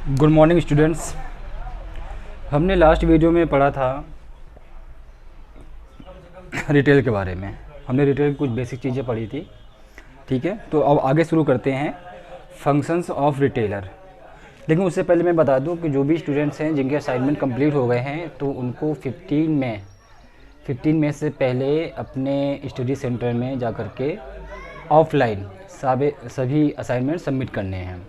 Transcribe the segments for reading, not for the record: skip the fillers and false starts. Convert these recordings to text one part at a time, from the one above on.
Good morning students. हमने last video में पढ़ा था रिटेल के बारे में। हमने रिटेल की कुछ बेसिक चीज़ें पढ़ी थी, ठीक है। तो अब आगे शुरू करते हैं फंक्शंस ऑफ रिटेलर। लेकिन उससे पहले मैं बता दूं कि जो भी स्टूडेंट्स हैं जिनके असाइनमेंट कंप्लीट हो गए हैं तो उनको 15 मई से पहले अपने स्टडी सेंटर में जा कर के ऑफलाइन सभी असाइनमेंट सबमिट करने हैं,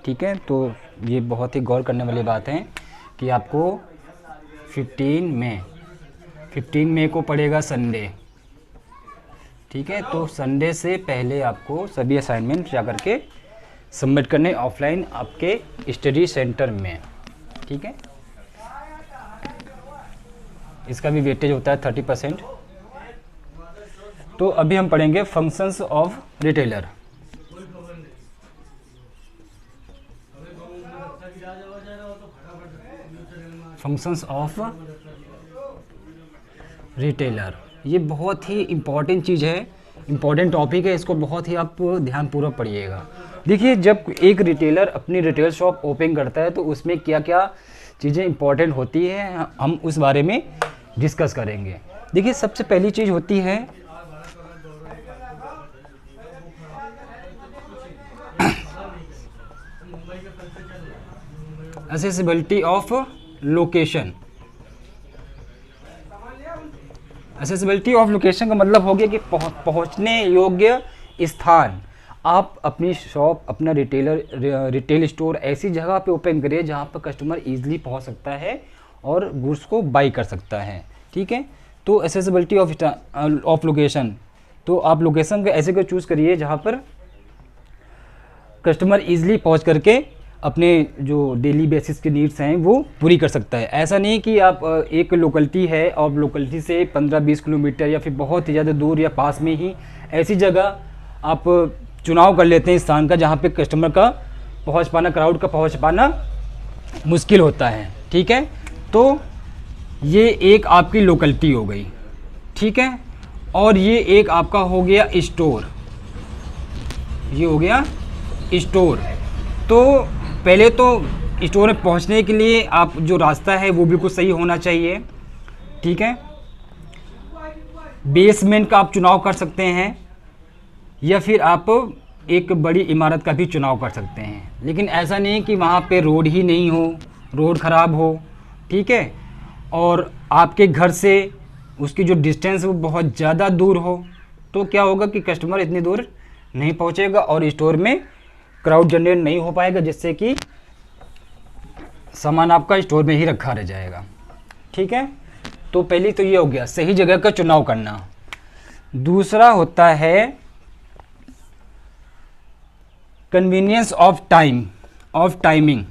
ठीक है। तो ये बहुत ही गौर करने वाली बात है कि आपको 15 मई को पड़ेगा संडे, ठीक है। तो संडे से पहले आपको सभी असाइनमेंट जा कर के सबमिट करने ऑफलाइन आपके स्टडी सेंटर में, ठीक है। इसका भी वेटेज होता है 30%। तो अभी हम पढ़ेंगे functions of retailer. Functions of retailer ये बहुत ही इम्पॉर्टेंट चीज़ है, इम्पॉर्टेंट टॉपिक है। इसको बहुत ही आप ध्यानपूर्वक पढ़िएगा। देखिए, जब एक रिटेलर अपनी रिटेल शॉप ओपन करता है तो उसमें क्या क्या चीज़ें इम्पॉर्टेंट होती हैं हम उस बारे में डिस्कस करेंगे। देखिए, सबसे पहली चीज़ होती है accessibility of location. Accessibility of location का मतलब हो गया कि पहुंचने योग्य स्थान। आप अपनी शॉप, अपना रिटेल स्टोर ऐसी जगह पे ओपन करिए जहां पर कस्टमर इजीली पहुंच सकता है और गुड्स को बाई कर सकता है, ठीक है। तो एक्सेसिबिलिटी ऑफ लोकेशन, तो आप लोकेशन को ऐसे को चूज़ करिए जहां पर कस्टमर इजीली पहुंच करके अपने जो डेली बेसिस के नीड्स हैं वो पूरी कर सकता है। ऐसा नहीं कि आप एक लोकलिटी है और लोकलिटी से 15-20 किलोमीटर या फिर बहुत ही ज़्यादा दूर या पास में ही ऐसी जगह आप चुनाव कर लेते हैं स्थान का जहाँ पे कस्टमर का पहुँच पाना, क्राउड का पहुँच पाना मुश्किल होता है, ठीक है। तो ये एक आपकी लोकलिटी हो गई, ठीक है। और ये एक आपका हो गया स्टोर, ये हो गया स्टोर। तो पहले तो स्टोर में पहुंचने के लिए आप जो रास्ता है वो बिल्कुल सही होना चाहिए, ठीक है। बेसमेंट का आप चुनाव कर सकते हैं या फिर आप एक बड़ी इमारत का भी चुनाव कर सकते हैं। लेकिन ऐसा नहीं कि वहाँ पे रोड ही नहीं हो, रोड ख़राब हो, ठीक है, और आपके घर से उसकी जो डिस्टेंस वो बहुत ज़्यादा दूर हो। तो क्या होगा कि कस्टमर इतनी दूर नहीं पहुँचेगा और स्टोर में क्राउड जनरेट नहीं हो पाएगा, जिससे कि सामान आपका स्टोर में ही रखा रह जाएगा, ठीक है। तो पहली तो ये हो गया सही जगह का चुनाव करना। दूसरा होता है convenience of timing.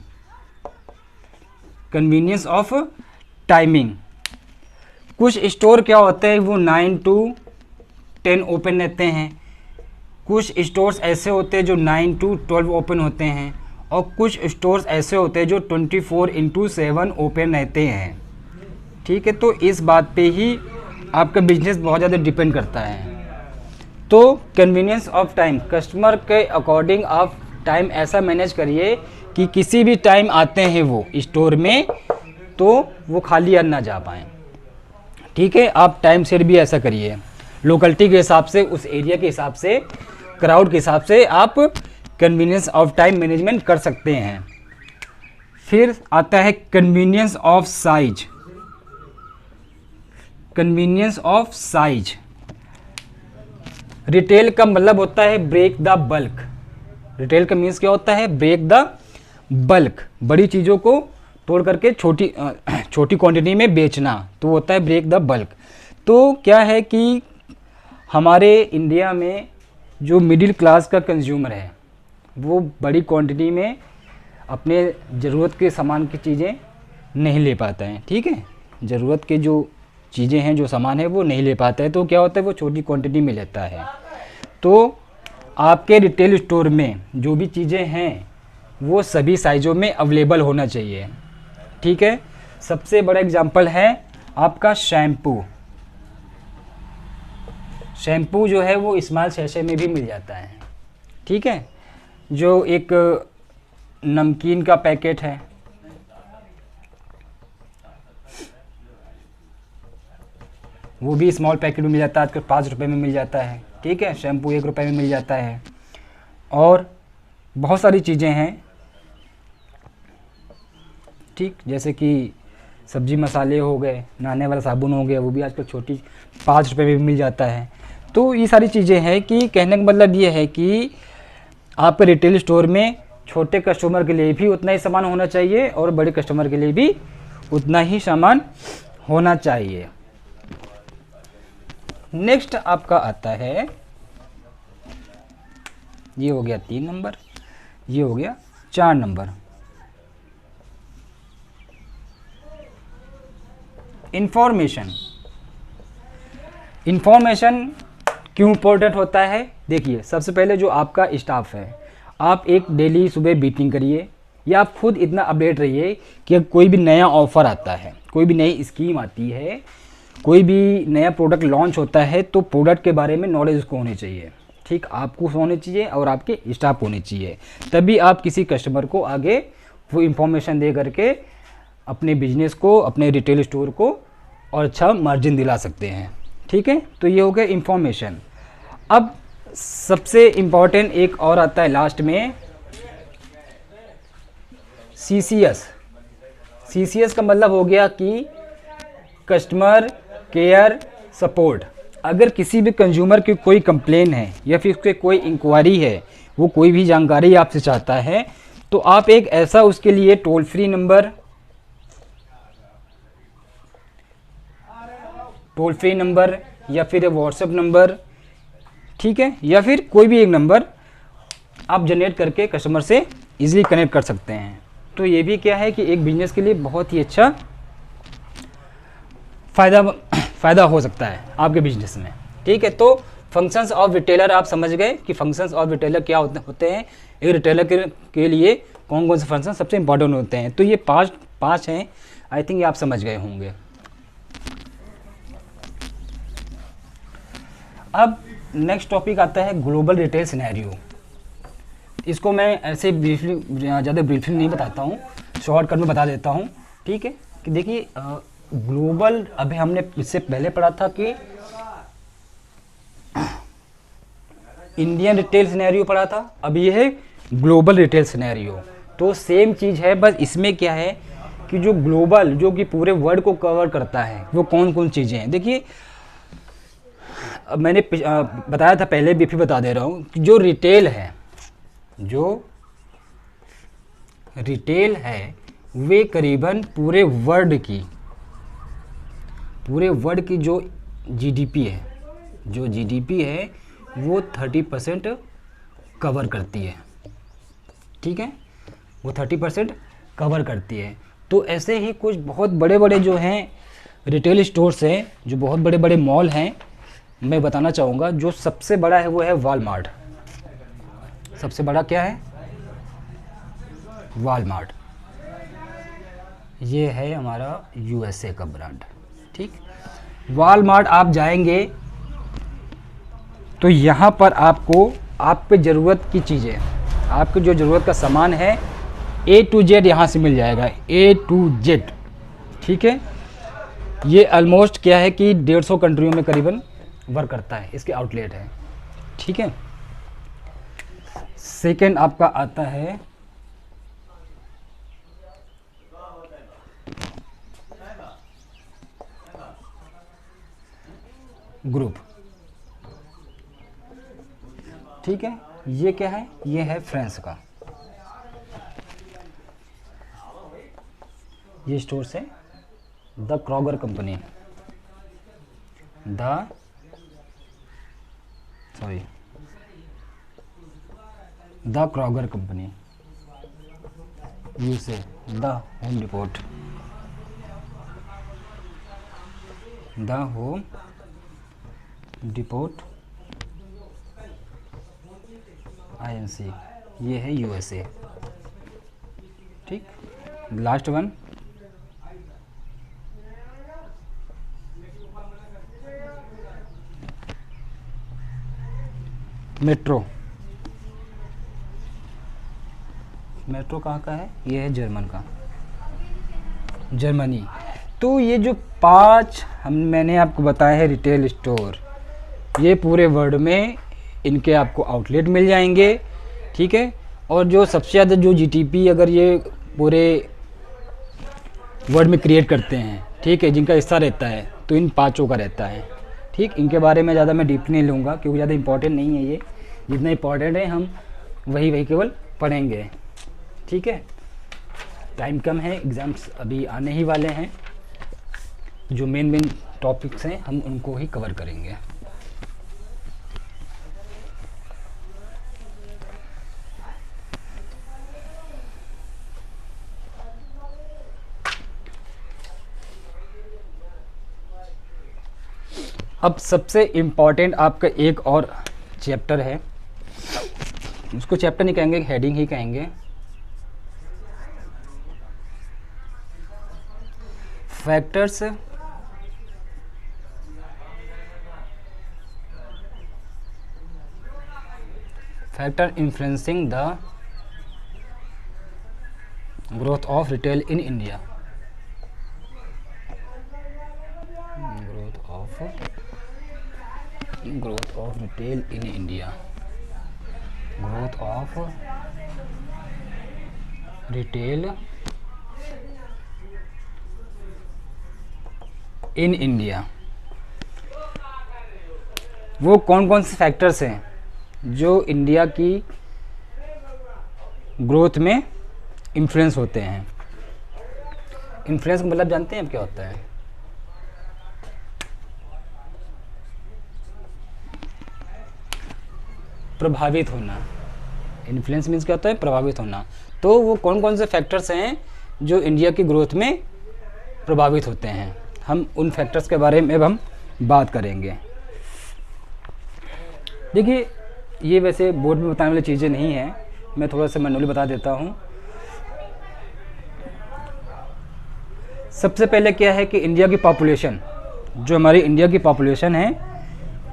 Convenience of timing. कुछ स्टोर क्या होते हैं वो 9 to 10 ओपन रहते हैं। कुछ स्टोर्स ऐसे होते हैं जो 9 to 12 ओपन होते हैं और कुछ स्टोर्स ऐसे होते हैं जो 24/7 ओपन रहते हैं, ठीक है। तो इस बात पे ही आपका बिजनेस बहुत ज़्यादा डिपेंड करता है। तो कन्वीनियंस ऑफ टाइम, कस्टमर के अकॉर्डिंग आप टाइम ऐसा मैनेज करिए कि किसी भी टाइम आते हैं वो स्टोर में तो वो खाली ना जा पाएँ, ठीक है। आप टाइम सेट भी ऐसा करिए, लोकेलिटी के हिसाब से, उस एरिया के हिसाब से, क्राउड के हिसाब से आप कन्वीनियंस ऑफ टाइम मैनेजमेंट कर सकते हैं। फिर आता है convenience of size. Convenience of size, retail का मतलब होता है ब्रेक द बल्क। रिटेल का मीन्स क्या होता है? ब्रेक द बल्क, बड़ी चीज़ों को तोड़ करके छोटी क्वांटिटी में बेचना, तो होता है ब्रेक द बल्क। तो क्या है कि हमारे इंडिया में जो मिडिल क्लास का कंज्यूमर है वो बड़ी क्वांटिटी में अपने ज़रूरत के सामान की चीज़ें नहीं ले पाता है, ठीक है। ज़रूरत के जो चीज़ें हैं, जो सामान है वो नहीं ले पाता है। तो क्या होता है, वो छोटी क्वांटिटी में लेता है। तो आपके रिटेल स्टोर में जो भी चीज़ें हैं वो सभी साइज़ों में अवेलेबल होना चाहिए, ठीक है। सबसे बड़ा एग्जांपल है आपका शैम्पू। शैम्पू जो है वो स्मॉल सैशे में भी मिल जाता है, ठीक है। जो एक नमकीन का पैकेट है वो भी स्मॉल पैकेट में मिल जाता है, आजकल 5 रुपये में मिल जाता है। ठीक है, शैम्पू 1 रुपये में मिल जाता है, और बहुत सारी चीज़ें हैं। ठीक, जैसे कि सब्जी मसाले हो गए, नहाने वाला साबुन हो गया, वो भी आजकल छोटी 5 रुपये में भी मिल जाता है। तो ये सारी चीज़ें हैं कि कहने का मतलब ये है कि आपके रिटेल स्टोर में छोटे कस्टमर के लिए भी उतना ही सामान होना चाहिए और बड़े कस्टमर के लिए भी उतना ही सामान होना चाहिए। नेक्स्ट आपका आता है, ये हो गया 3 नंबर, ये हो गया 4 नंबर, इंफॉर्मेशन। इंफॉर्मेशन क्यों इम्पोर्टेंट होता है? देखिए, सबसे पहले जो आपका स्टाफ है, आप एक डेली सुबह मीटिंग करिए, या आप खुद इतना अपडेट रहिए कि कोई भी नया ऑफ़र आता है, कोई भी नई स्कीम आती है, कोई भी नया प्रोडक्ट लॉन्च होता है, तो प्रोडक्ट के बारे में नॉलेज उसको होनी चाहिए। ठीक, आपको होनी चाहिए और आपके स्टाफ होनी चाहिए, तभी आप किसी कस्टमर को आगे वो इंफॉर्मेशन दे करके अपने बिजनेस को, अपने रिटेल स्टोर को और अच्छा मार्जिन दिला सकते हैं। ठीक है, तो ये हो गया इंफॉर्मेशन। अब सबसे इम्पॉर्टेंट एक और आता है लास्ट में, CCS। CCS का मतलब हो गया कि कस्टमर केयर सपोर्ट। अगर किसी भी कंज्यूमर की कोई कंप्लेन है या फिर उसके कोई इंक्वायरी है, वो कोई भी जानकारी आपसे चाहता है, तो आप एक ऐसा उसके लिए टोल फ्री नंबर या फिर व्हाट्सएप नंबर, ठीक है, या फिर कोई भी एक नंबर आप जनरेट करके कस्टमर से इजीली कनेक्ट कर सकते हैं। तो ये भी क्या है कि एक बिजनेस के लिए बहुत ही अच्छा फ़ायदा हो सकता है आपके बिजनेस में। ठीक है, तो फंक्शंस ऑफ रिटेलर आप समझ गए कि फंक्शंस ऑफ रिटेलर क्या होते हैं, एक रिटेलर के लिए कौन कौन से फंक्शन सबसे इंपॉर्टेंट होते हैं। तो ये पाँच हैं, आई थिंक ये आप समझ गए होंगे। अब नेक्स्ट टॉपिक आता है ग्लोबल रिटेल सिनेरियो। इसको मैं ऐसे ब्रीफली, ज़्यादा ब्रीफली नहीं बताता हूँ, शॉर्टकट में बता देता हूँ। ठीक है, कि देखिए ग्लोबल, अभी हमने इससे पहले पढ़ा था कि इंडियन रिटेल सिनेरियो पढ़ा था, अब ये है ग्लोबल रिटेल सिनेरियो। तो सेम चीज़ है, बस इसमें क्या है कि जो ग्लोबल, जो कि पूरे वर्ल्ड को कवर करता है, वो कौन कौन चीज़ें हैं। देखिए, मैंने बताया था पहले भी, फिर बता दे रहा हूँ कि जो रिटेल है वे करीबन पूरे वर्ल्ड की जो जीडीपी है वो 30% कवर करती है। ठीक है, वो 30% कवर करती है। तो ऐसे ही कुछ बहुत बड़े बड़े जो हैं रिटेल स्टोर्स हैं, जो बहुत बड़े बड़े मॉल हैं, मैं बताना चाहूँगा। जो सबसे बड़ा है वो है वॉलमार्ट। सबसे बड़ा क्या है? वॉलमार्ट। ये है हमारा यूएसए का ब्रांड। ठीक, वॉलमार्ट आप जाएंगे तो यहाँ पर आपको आप पे ज़रूरत की चीज़ें, आपके जो ज़रूरत का सामान है A to Z यहाँ से मिल जाएगा, A to Z। ठीक है, ये ऑलमोस्ट क्या है कि 150 कंट्रियों में करीबन वर्क करता है, इसके आउटलेट है। ठीक है, सेकेंड आपका आता है ग्रुप। ठीक है, ये क्या है? ये है फ्रांस का, ये स्टोर से the Kroger company, the Kroger company, USA, the Home Depot INC, ये है यूएसए। ठीक, लास्ट वन मेट्रो कहाँ का है? ये है जर्मनी। तो ये जो 5 मैंने आपको बताया है रिटेल स्टोर, ये पूरे वर्ल्ड में इनके आपको आउटलेट मिल जाएंगे, ठीक है। और जो सबसे ज़्यादा जो जीटीपी अगर ये पूरे वर्ल्ड में क्रिएट करते हैं, ठीक है, जिनका हिस्सा रहता है तो इन 5 का रहता है, ठीक। इनके बारे में ज़्यादा मैं डीप नहीं लूँगा क्योंकि ज़्यादा इंपॉर्टेंट नहीं है ये, जितना इंपॉर्टेंट है हम वही केवल पढ़ेंगे, ठीक है। टाइम कम है, एग्ज़ाम्स अभी आने ही वाले हैं, जो मेन टॉपिक्स हैं हम उनको ही कवर करेंगे। अब सबसे इम्पॉर्टेंट आपका एक और चैप्टर है, उसको चैप्टर नहीं कहेंगे, हेडिंग ही कहेंगे, factors influencing the growth of retail in India. Growth of retail in India, growth of retail in India. वो कौन कौन से फैक्टर्स हैं जो इंडिया की ग्रोथ में इन्फ्लुएंस होते हैं। इन्फ्लुएंस का मतलब जानते हैं आप क्या होता है? प्रभावित होना। इन्फ्लुएंस मीन्स क्या होता है? प्रभावित होना। तो वो कौन कौन से फैक्टर्स हैं जो इंडिया की ग्रोथ में प्रभावित होते हैं, हम उन फैक्टर्स के बारे में अब हम बात करेंगे। देखिए, ये वैसे बोर्ड में बताने वाली चीज़ें नहीं हैं, मैं थोड़ा सा मैनुअली बता देता हूँ। सबसे पहले क्या है कि इंडिया की पॉपुलेशन, जो हमारी इंडिया की पॉपुलेशन है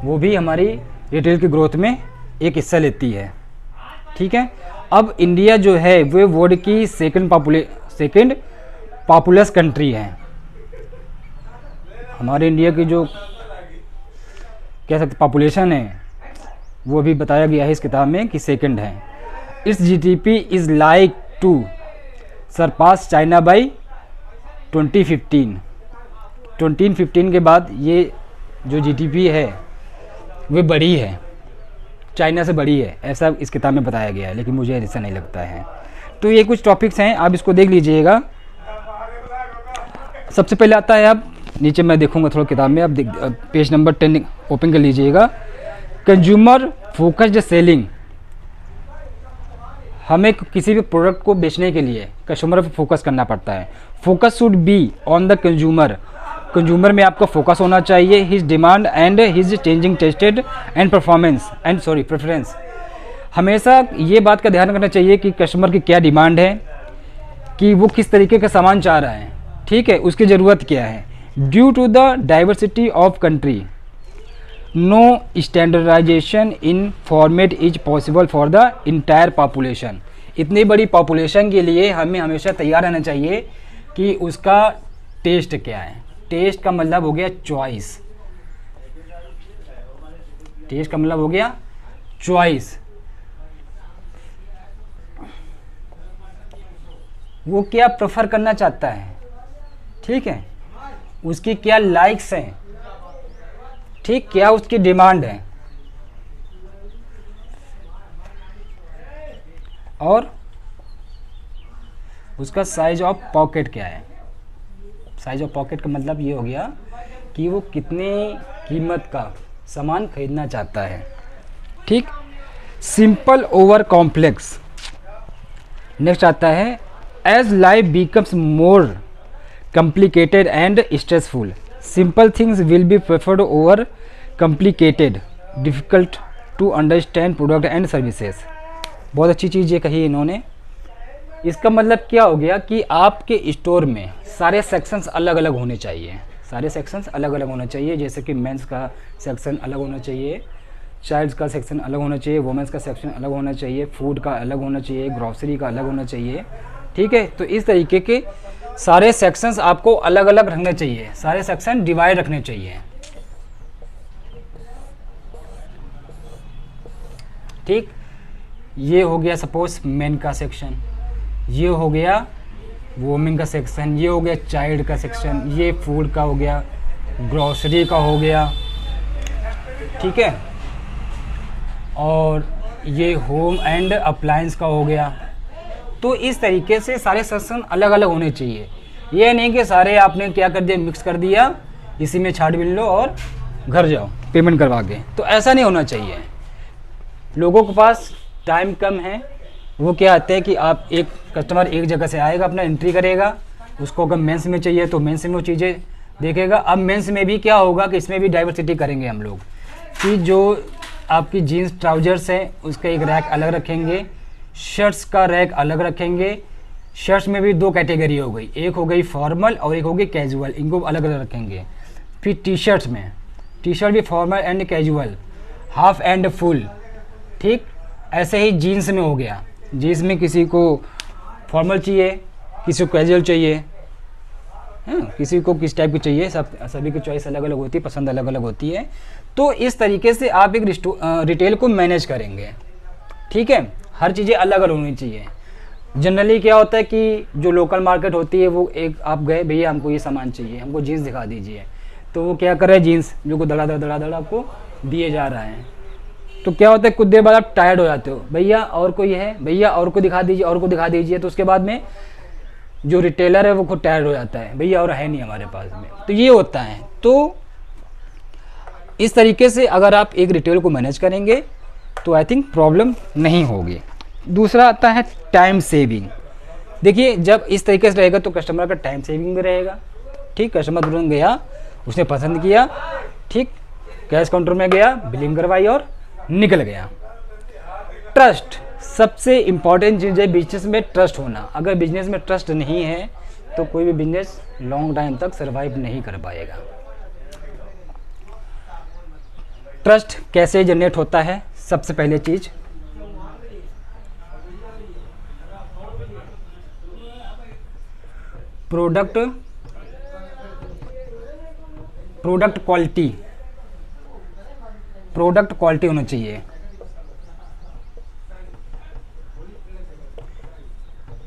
वो भी हमारी रिटेल की ग्रोथ में एक हिस्सा लेती है, ठीक है। अब इंडिया जो है वो वर्ल्ड की सेकंड पॉपुलस कंट्री है। हमारे इंडिया की जो कह सकते पॉपुलेशन है वो भी बताया गया है इस किताब में कि सेकंड है। इस GDP is like to surpass China by 2015 के बाद ये जो जीडीपी है वो बड़ी है, चाइना से बड़ी है, ऐसा इस किताब में बताया गया है, लेकिन मुझे ऐसा नहीं लगता है। तो ये कुछ टॉपिक्स हैं, आप इसको देख लीजिएगा। सबसे पहले आता है, आप नीचे मैं देखूंगा थोड़ा किताब में, आप पेज नंबर 10 ओपन कर लीजिएगा। Consumer focused selling. हमें किसी भी प्रोडक्ट को बेचने के लिए कस्टमर पर फोकस करना पड़ता है। Focus should be on the consumer. Consumer में आपका फोकस होना चाहिए। His demand and his changing tested and preference. हमेशा ये बात का ध्यान रखना चाहिए कि कस्टमर की क्या डिमांड है, कि वो किस तरीके का सामान चाह रहा है, ठीक है, उसकी ज़रूरत क्या है। Due to the diversity of country, no standardization in format is possible for the entire population. इतनी बड़ी पॉपुलेशन के लिए हमें हमेशा तैयार रहना चाहिए कि उसका टेस्ट क्या है। टेस्ट का मतलब हो गया चॉइस। टेस्ट का मतलब हो गया चॉइस। वो क्या प्रेफर करना चाहता है, ठीक है, उसकी क्या लाइक्स हैं, ठीक, क्या उसकी डिमांड है, और उसका साइज ऑफ पॉकेट क्या है। साइज ऑफ पॉकेट का मतलब ये हो गया कि वो कितने कीमत का सामान खरीदना चाहता है, ठीक। Simple over complex. नेक्स्ट आता है, as life becomes more complicated and stressful, simple things will be preferred over complicated, difficult to understand product and services। बहुत अच्छी चीज़ ये कही इन्होंने। इसका मतलब क्या हो गया कि आपके स्टोर में सारे सेक्शंस अलग अलग होने चाहिए। सारे सेक्शंस अलग अलग होना चाहिए, जैसे कि मेंस का सेक्शन अलग होना चाहिए, चाइल्ड्स का सेक्शन अलग होना चाहिए, वुमेंस का सेक्शन अलग होना चाहिए, फूड का अलग होना चाहिए, ग्रॉसरी का अलग होना चाहिए, ठीक है। तो इस तरीके के सारे सेक्शंस आपको अलग अलग रखने चाहिए, सारे सेक्शन डिवाइड रखने चाहिए। ठीक, ये हो गया सपोज मेन का सेक्शन, ये हो गया वोमेन का सेक्शन, ये हो गया चाइल्ड का सेक्शन, ये फूड का हो गया, ग्रोसरी का हो गया, ठीक है, और ये होम एंड अप्लायंस का हो गया। तो इस तरीके से सारे सेक्शन अलग अलग होने चाहिए। ये नहीं कि सारे आपने क्या कर दिया, मिक्स कर दिया, इसी में छाट बिन लो और घर जाओ पेमेंट करवा के, तो ऐसा नहीं होना चाहिए। लोगों के पास टाइम कम है, वो क्या आते हैं कि आप एक कस्टमर एक जगह से आएगा, अपना एंट्री करेगा, उसको अगर मेंस में चाहिए तो मेंस में वो चीज़ें देखेगा। अब मेंस में भी क्या होगा कि इसमें भी डाइवर्सिटी करेंगे हम लोग, कि जो आपकी जीन्स ट्राउजर्स हैं उसका एक रैक अलग रखेंगे, शर्ट्स का रैक अलग रखेंगे। शर्ट्स में भी दो कैटेगरी हो गई, एक हो गई फॉर्मल और एक हो गई कैजुअल, इनको अलग अलग रखेंगे। फिर टी शर्ट्स में, टी शर्ट भी formal and casual, half and full, ठीक। ऐसे ही जीन्स में हो गया, जीन्स में किसी को फॉर्मल चाहिए, किसी को कैजुअल चाहिए, है, किसी को किस टाइप की चाहिए, सभी की चॉइस अलग अलग होती है, पसंद अलग अलग होती है। तो इस तरीके से आप एक रिटेल को मैनेज करेंगे, ठीक है। हर चीज़ें अलग अलग होनी चाहिए। जनरली क्या होता है कि जो लोकल मार्केट होती है वो एक आप गए, भैया हमको ये सामान चाहिए, हमको जीन्स दिखा दीजिए, तो वो क्या कर रहे हैं, जीन्स जो को दड़ा दड़ा आपको दिए जा रहा है। तो क्या होता है, कुछ देर बाद आप टायर्ड हो जाते हो, भैया और कोई है, भैया और को दिखा दीजिए, और को दिखा दीजिए। तो उसके बाद में जो रिटेलर है वो खुद टायर्ड हो जाता है, भैया और है नहीं हमारे पास में। तो ये होता है। तो इस तरीके से अगर आप एक रिटेल को मैनेज करेंगे तो आई थिंक प्रॉब्लम नहीं होगी। दूसरा आता है टाइम सेविंग। देखिए, जब इस तरीके से रहेगा तो कस्टमर का टाइम सेविंग भी रहेगा, ठीक। कस्टमर तुरंत गया, उसने पसंद किया, ठीक, कैश काउंटर में गया, बिलिंग करवाई और निकल गया। ट्रस्ट सबसे इम्पॉर्टेंट चीज़ है बिजनेस में, ट्रस्ट होना। अगर बिजनेस में ट्रस्ट नहीं है तो कोई भी बिजनेस लॉन्ग टाइम तक सर्वाइव नहीं कर पाएगा। ट्रस्ट कैसे जनरेट होता है? सबसे पहले चीज, प्रोडक्ट क्वालिटी, प्रोडक्ट क्वालिटी होना चाहिए।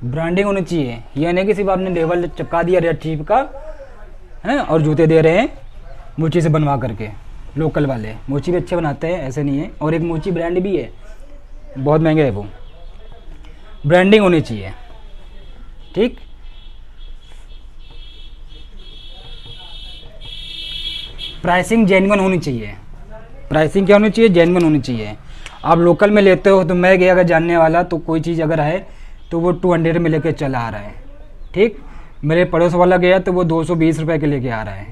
ब्रांडिंग होनी चाहिए। यह नहीं कि सिर्फ आपने लेवल चिपका दिया रेड चीप का है और जूते दे रहे हैं मोची से बनवा करके। लोकल वाले मोची भी अच्छे बनाते हैं, ऐसे नहीं है। और एक मोची ब्रांड भी है, बहुत महंगा है वो। ब्रांडिंग होनी चाहिए, ठीक। प्राइसिंग जेन्युइन होनी चाहिए। प्राइसिंग क्या होनी चाहिए? जेन्युइन होनी चाहिए। आप लोकल में लेते हो तो मैं गया अगर जानने वाला तो कोई चीज़ अगर है तो वो 200 में लेके चला आ रहा है, ठीक। मेरे पड़ोस वाला गया तो वो 220 रुपये के लेके आ रहा है।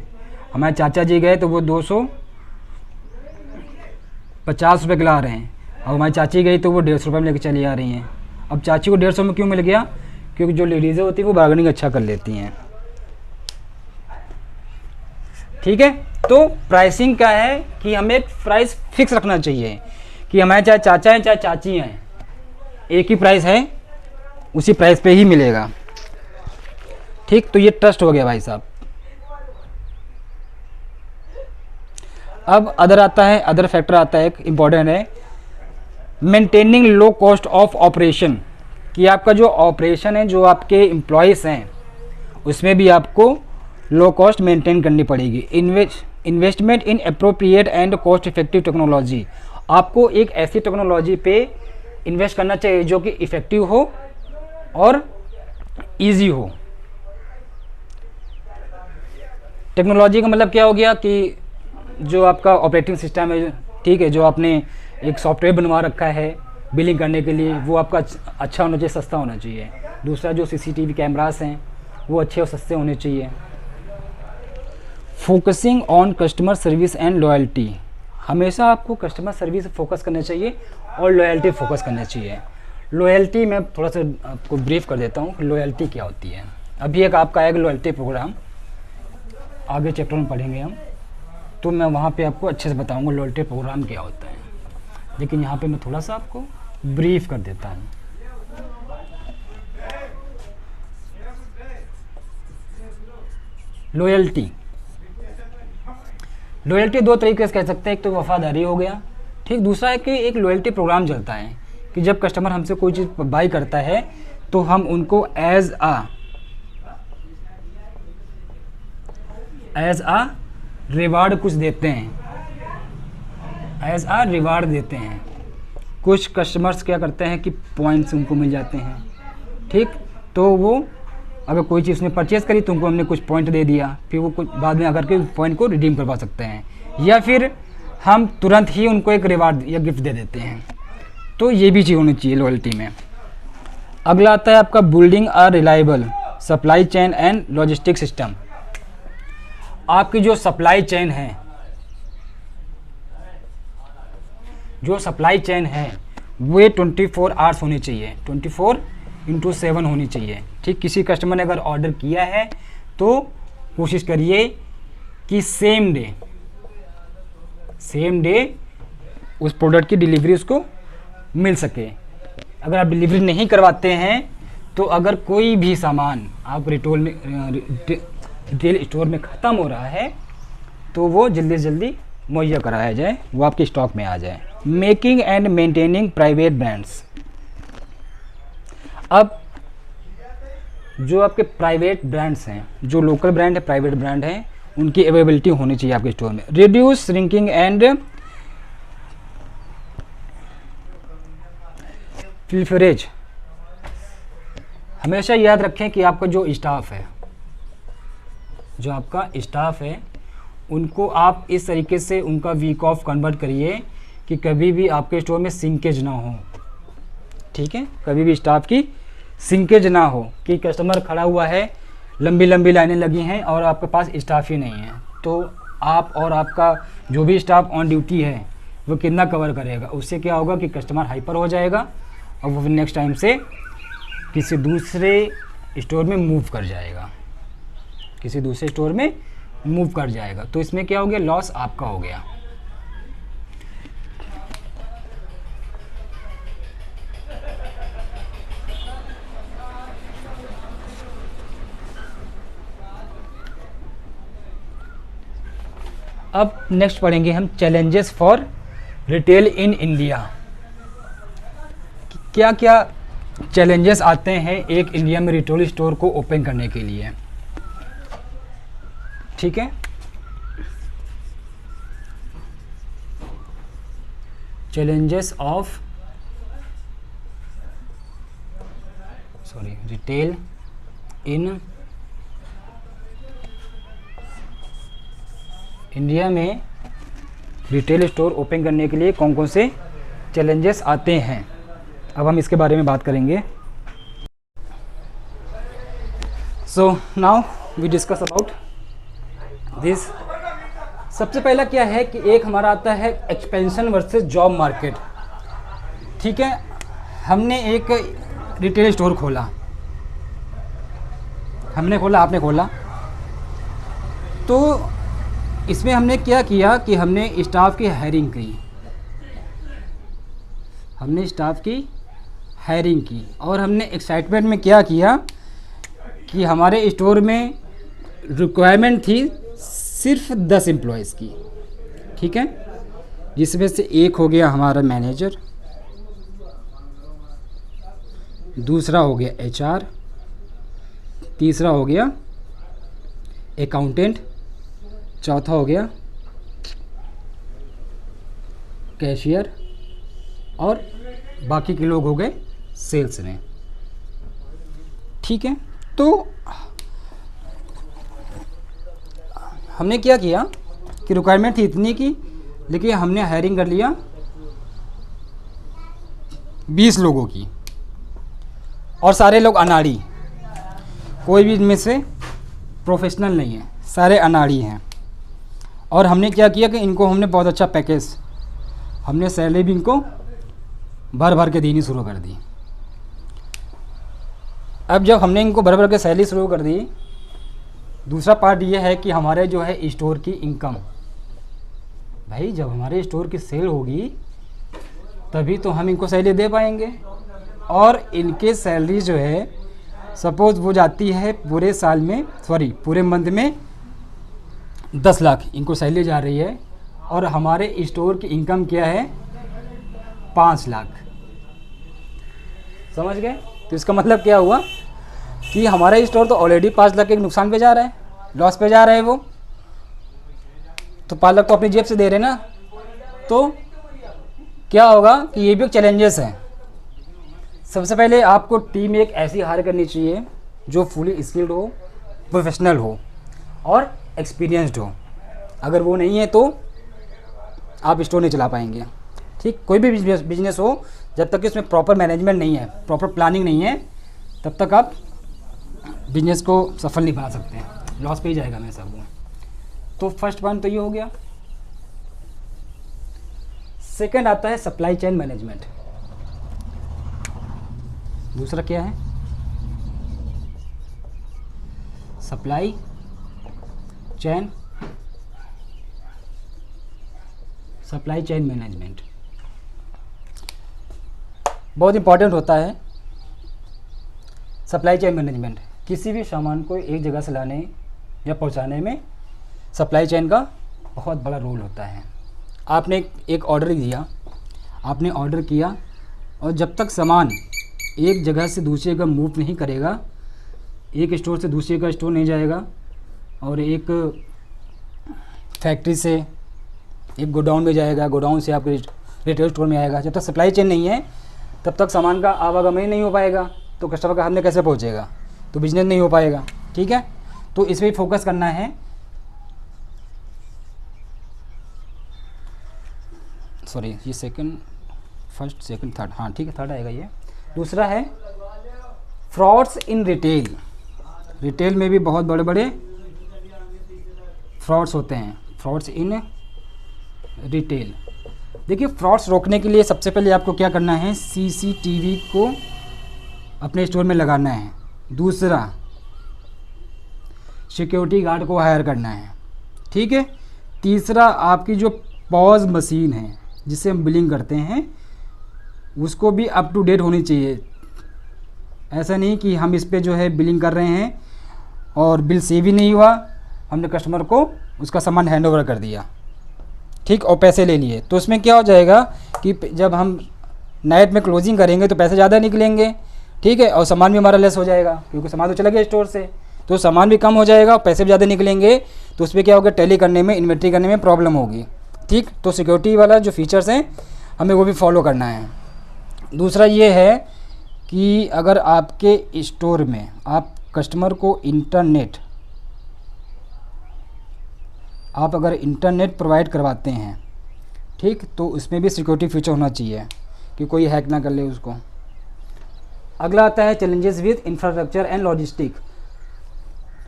हमारे चाचा जी गए तो वो 250 रुपये के ला रहे हैं। और हमारी चाची गई तो वो 150 रुपये में लेके चली आ रही हैं। अब चाची को 150 में क्यों मिल गया? क्योंकि जो लेडीज़ें होती हैं वो बार्गेनिंग अच्छा कर लेती हैं, ठीक है। तो प्राइसिंग क्या है कि हमें एक प्राइस फिक्स रखना चाहिए कि हमारे चाहे चाचा हैं चाहे चाची हैं, एक ही प्राइस है, उसी प्राइस पे ही मिलेगा, ठीक। तो ये ट्रस्ट हो गया भाई साहब। अब अदर आता है, अदर फैक्टर आता है, एक इम्पॉर्टेंट है, maintaining low cost of operation. कि आपका जो ऑपरेशन है, जो आपके एम्प्लॉयज़ हैं, उसमें भी आपको लो कॉस्ट मेंटेन करनी पड़ेगी। Investment in appropriate and cost effective technology. आपको एक ऐसी टेक्नोलॉजी पे इन्वेस्ट करना चाहिए जो कि इफ़ेक्टिव हो और इजी हो। टेक्नोलॉजी का मतलब क्या हो गया कि जो आपका ऑपरेटिंग सिस्टम है, ठीक है, जो आपने एक सॉफ्टवेयर बनवा रखा है बिलिंग करने के लिए, वो आपका अच्छा होना चाहिए, सस्ता होना चाहिए। दूसरा, जो सीसीटीवी कैमरास हैं वो अच्छे और सस्ते होने चाहिए। Focusing on customer service and loyalty. हमेशा आपको कस्टमर सर्विस फोकस करना चाहिए और लॉयल्टी फोकस करना चाहिए। लॉयल्टी मैं थोड़ा सा आपको ब्रीफ कर देता हूँ, लॉयल्टी क्या होती है। अभी एक आपका आएगा लॉयल्टी प्रोग्राम, आगे चैप्टर में पढ़ेंगे हम, तो मैं वहाँ पे आपको अच्छे से बताऊँगा लॉयल्टी प्रोग्राम क्या होता है। लेकिन यहाँ पे मैं थोड़ा सा आपको ब्रीफ कर देता हूँ। लॉयल्टी। लॉयल्टी दो तरीके से कह सकते हैं, एक तो वफादारी हो गया, ठीक। दूसरा है कि एक लॉयल्टी प्रोग्राम चलता है कि जब कस्टमर हमसे कोई चीज़ बाई करता है तो हम उनको एज आ रिवार्ड कुछ देते हैं, एज आ रिवार्ड देते हैं। कुछ कस्टमर्स क्या करते हैं कि पॉइंट्स उनको मिल जाते हैं, ठीक। तो वो अगर कोई चीज़ उसने परचेज़ करी तो उनको हमने कुछ पॉइंट दे दिया, फिर वो कुछ बाद में आकर के पॉइंट को रिडीम करवा सकते हैं, या फिर हम तुरंत ही उनको एक रिवार्ड या गिफ्ट दे देते हैं। तो ये भी चीज़ होनी चाहिए लॉयल्टी में। अगला आता है आपका building a reliable supply chain and logistic system. आपकी जो सप्लाई चेन है, वे 24 आवर्स होनी चाहिए, 24/7 होनी चाहिए, ठीक। किसी कस्टमर ने अगर ऑर्डर किया है तो कोशिश करिए कि सेम डे उस प्रोडक्ट की डिलीवरी उसको मिल सके। अगर आप डिलीवरी नहीं करवाते हैं तो अगर कोई भी सामान आप रिटेल स्टोर में ख़त्म हो रहा है तो वो जल्दी से जल्दी मुहैया कराया जाए, वो आपके स्टॉक में आ जाए। Making and maintaining private brands. अब जो आपके प्राइवेट ब्रांड्स हैं, जो लोकल ब्रांड है, प्राइवेट ब्रांड हैं, उनकी अवेलेबिलिटी होनी चाहिए आपके स्टोर में। Reduce shrinking and pilferage. हमेशा याद रखें कि आपका जो स्टाफ है उनको आप इस तरीके से उनका वीक ऑफ कन्वर्ट करिए कि कभी भी आपके स्टोर में सिंकेज ना हो, ठीक है। कभी भी स्टाफ की सिंकेज ना हो कि कस्टमर खड़ा हुआ है, लंबी लंबी लाइनें लगी हैं और आपके पास स्टाफ ही नहीं है, तो आप और आपका जो भी स्टाफ ऑन ड्यूटी है वो कितना कवर करेगा। उससे क्या होगा कि कस्टमर हाइपर हो जाएगा और वो नेक्स्ट टाइम से किसी दूसरे स्टोर में मूव कर जाएगा, तो इसमें क्या हो गया, लॉस आपका हो गया। अब नेक्स्ट पढ़ेंगे हम challenges for retail in India. क्या क्या चैलेंजेस आते हैं एक इंडिया में रिटेल स्टोर को ओपन करने के लिए, ठीक है। Challenges of retail in India में रिटेल स्टोर ओपन करने के लिए कौन कौन से चैलेंजेस आते हैं, अब हम इसके बारे में बात करेंगे। So now we discuss about this. सबसे पहला क्या है कि एक हमारा आता है एक्सपेंशन वर्सेस जॉब मार्केट, ठीक है। हमने एक रिटेल स्टोर खोला, आपने खोला, तो इसमें हमने क्या किया कि हमने स्टाफ की हायरिंग की और हमने एक्साइटमेंट में क्या किया कि हमारे स्टोर में रिक्वायरमेंट थी सिर्फ 10 एम्प्लॉयज़ की, ठीक है। जिसमें से एक हो गया हमारा मैनेजर, दूसरा हो गया HR, तीसरा हो गया अकाउंटेंट, चौथा हो गया कैशियर और बाकी के लोग हो गए सेल्स में, ठीक है। तो हमने क्या किया कि रिक्वायरमेंट थी इतनी की, लेकिन हमने हायरिंग कर लिया 20 लोगों की और सारे लोग अनाड़ी, कोई भी इनमें से प्रोफेशनल नहीं है, सारे अनाड़ी हैं। और हमने क्या किया कि इनको हमने बहुत अच्छा पैकेज, हमने सैलरी भी इनको भर भर के देनी शुरू कर दी। अब जब हमने इनको भर भर के सैलरी शुरू कर दी, दूसरा पार्ट ये है कि हमारे जो है स्टोर की इनकम, भाई जब हमारे स्टोर की सेल होगी तभी तो हम इनको सैलरी दे पाएंगे। और इनके सैलरी जो है सपोज़ वो जाती है पूरे मंथ में 10 लाख इनको सैलरी जा रही है और हमारे स्टोर की इनकम क्या है 5 लाख। समझ गए? तो इसका मतलब क्या हुआ कि हमारा स्टोर तो ऑलरेडी 5 लाख के नुकसान पे जा रहा है, लॉस पे जा रहा है वो, तो 5 लाख तो अपनी जेब से दे रहे ना। तो क्या होगा कि ये भी एक चैलेंजेस हैं। सबसे पहले आपको टीम एक ऐसी हायर करनी चाहिए जो फुली स्किल्ड हो, प्रोफेशनल हो और एक्सपीरियंस्ड हो। अगर वो नहीं है तो आप स्टोर नहीं चला पाएंगे। ठीक, कोई भी बिजनेस हो, जब तक कि उसमें प्रॉपर मैनेजमेंट नहीं है, प्रॉपर प्लानिंग नहीं है, तब तक आप बिजनेस को सफल नहीं बना सकते हैं, लॉस पे ही जाएगा मैं सब। तो फर्स्ट पॉइंट तो ये हो गया। सेकंड आता है सप्लाई चेन मैनेजमेंट। दूसरा क्या है? सप्लाई चेन मैनेजमेंट बहुत इंपॉर्टेंट होता है। सप्लाई चेन मैनेजमेंट किसी भी सामान को एक जगह से लाने या पहुंचाने में सप्लाई चेन का बहुत बड़ा रोल होता है। आपने एक ऑर्डर दिया, आपने ऑर्डर किया, और जब तक सामान एक जगह से दूसरी जगह मूव नहीं करेगा, एक स्टोर से दूसरे का स्टोर नहीं जाएगा और एक फैक्ट्री से एक गोडाउन में जाएगा, गोडाउन से आपके रिटेल स्टोर में आएगा, जब तक सप्लाई चेन नहीं है तब तक सामान का आवागमन नहीं हो पाएगा, तो कस्टमर का हाथ में कैसे पहुंचेगा, तो बिजनेस नहीं हो पाएगा। ठीक है, तो इस पर फोकस करना है। सॉरी, ये सेकंड, फर्स्ट, सेकंड, थर्ड, हाँ ठीक है, थर्ड आएगा ये। दूसरा है फ्रॉड्स इन रिटेल। रिटेल में भी बहुत बड़े बड़े फ्रॉड्स होते हैं, फ्रॉड्स इन रिटेल। देखिए, फ्रॉड्स रोकने के लिए सबसे पहले आपको क्या करना है, सीसीटीवी को अपने स्टोर में लगाना है। दूसरा, सिक्योरिटी गार्ड को हायर करना है। ठीक है। तीसरा, आपकी जो पॉज मशीन है जिससे हम बिलिंग करते हैं उसको भी अप टू डेट होनी चाहिए। ऐसा नहीं कि हम इस पे जो है बिलिंग कर रहे हैं और बिल सेव ही नहीं हुआ, हमने कस्टमर को उसका सामान हैंड ओवर कर दिया, ठीक, और पैसे ले लिए, तो उसमें क्या हो जाएगा कि जब हम नाइट में क्लोजिंग करेंगे तो पैसे ज़्यादा निकलेंगे। ठीक है, और सामान भी हमारा लेस हो जाएगा क्योंकि सामान तो चला गया स्टोर से, तो सामान भी कम हो जाएगा और पैसे भी ज़्यादा निकलेंगे, तो उस पर क्या होगा, टैली करने में, इन्वेंट्री करने में प्रॉब्लम होगी। ठीक, तो सिक्योरिटी वाला जो फीचर्स हैं हमें वो भी फॉलो करना है। दूसरा ये है कि अगर आपके स्टोर में आप कस्टमर को आप अगर इंटरनेट प्रोवाइड करवाते हैं, ठीक, तो उसमें भी सिक्योरिटी फीचर होना चाहिए कि कोई हैक ना कर ले उसको। अगला आता है challenges with infrastructure and logistic.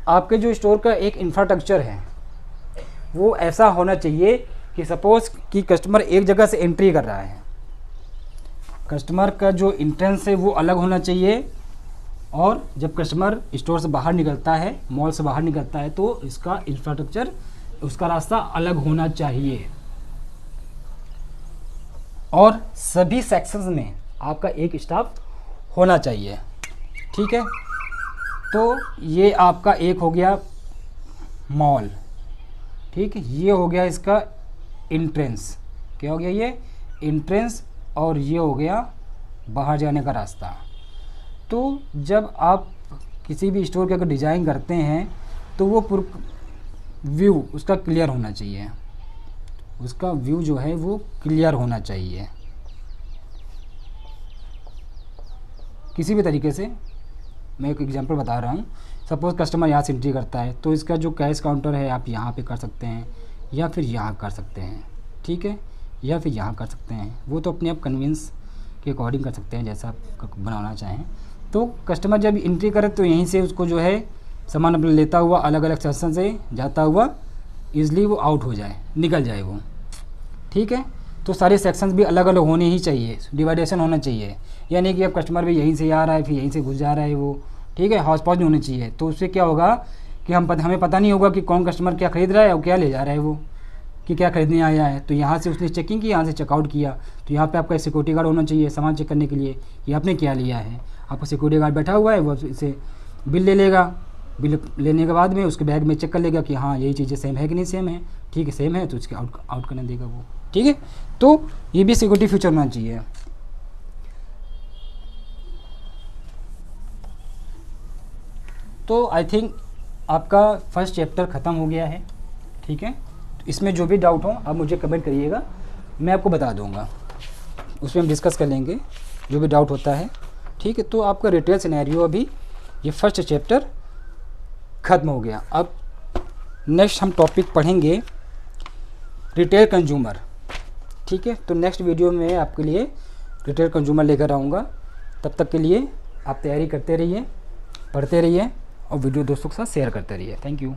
आपके जो स्टोर का एक इंफ्रास्ट्रक्चर है वो ऐसा होना चाहिए कि सपोज़ कि कस्टमर एक जगह से एंट्री कर रहा है, कस्टमर का जो इंट्रेंस है वो अलग होना चाहिए, और जब कस्टमर स्टोर से बाहर निकलता है, मॉल से बाहर निकलता है, तो इसका इंफ्रास्ट्रक्चर, उसका रास्ता अलग होना चाहिए। और सभी सेक्शंस में आपका एक स्टाफ होना चाहिए। ठीक है, तो ये आपका एक हो गया मॉल। ठीक, ये हो गया इसका इंट्रेंस, क्या हो गया ये इंट्रेंस, और ये हो गया बाहर जाने का रास्ता। तो जब आप किसी भी स्टोर का अगर डिज़ाइन करते हैं तो वो व्यू उसका क्लियर होना चाहिए, उसका व्यू जो है वो क्लियर होना चाहिए। किसी भी तरीके से, मैं एक एग्जांपल बता रहा हूँ, सपोज़ कस्टमर यहाँ से एंट्री करता है तो इसका जो कैश काउंटर है आप यहाँ पे कर सकते हैं या फिर यहाँ कर सकते हैं। ठीक है, या फिर यहाँ कर सकते हैं, वो तो अपने आप कन्वींस के अकॉर्डिंग कर सकते हैं जैसा आप बनाना चाहें। तो कस्टमर जब एंट्री करे तो यहीं से उसको जो है सामान अपना लेता हुआ अलग अलग सेक्शन से जाता हुआ ईज़िली वो आउट हो जाए, निकल जाए वो। ठीक है, तो सारे सेक्शंस भी अलग अलग होने ही चाहिए, डिवाइडेशन होना चाहिए, यानी कि अब कस्टमर भी यहीं से आ रहा है फिर यहीं से घुस जा रहा है वो। ठीक है, हौच पौच नहीं होनी चाहिए। तो उससे क्या होगा कि हमें पता नहीं होगा कि कौन कस्टमर क्या खरीद रहा है और क्या ले जा रहा है वो, कि क्या खरीदने आया है। तो यहाँ से उसने चेकिंग की, यहाँ से चेकआउट किया, तो यहाँ पे आपका सिक्योरिटी गार्ड होना चाहिए सामान चेक करने के लिए, ये आपने क्या लिया है। आपका सिक्योरिटी गार्ड बैठा हुआ है, वो इसे बिल ले लेगा, बिल लेने के बाद में उसके बैग में चेक कर लेगा कि हाँ यही चीज़ें सेम है कि नहीं सेम है, ठीक है सेम है तो उसके आउट करने देगा वो, ठीक है। तो ये भी सिक्योरिटी फीचर होना चाहिए। तो आई थिंक आपका फर्स्ट चैप्टर ख़त्म हो गया है, ठीक है। तो इसमें जो भी डाउट हो आप मुझे कमेंट करिएगा, मैं आपको बता दूंगा, उसमें हम डिस्कस कर लेंगे जो भी डाउट होता है, ठीक है। तो आपका रिटेल सिनेरियो अभी ये फर्स्ट चैप्टर ख़त्म हो गया। अब नेक्स्ट हम टॉपिक पढ़ेंगे रिटेल कंज्यूमर, ठीक है। तो नेक्स्ट वीडियो में आपके लिए रिटेल कंज्यूमर लेकर आऊँगा। तब तक के लिए आप तैयारी करते रहिए, पढ़ते रहिए और वीडियो दोस्तों के साथ शेयर करते रहिए। Thank you.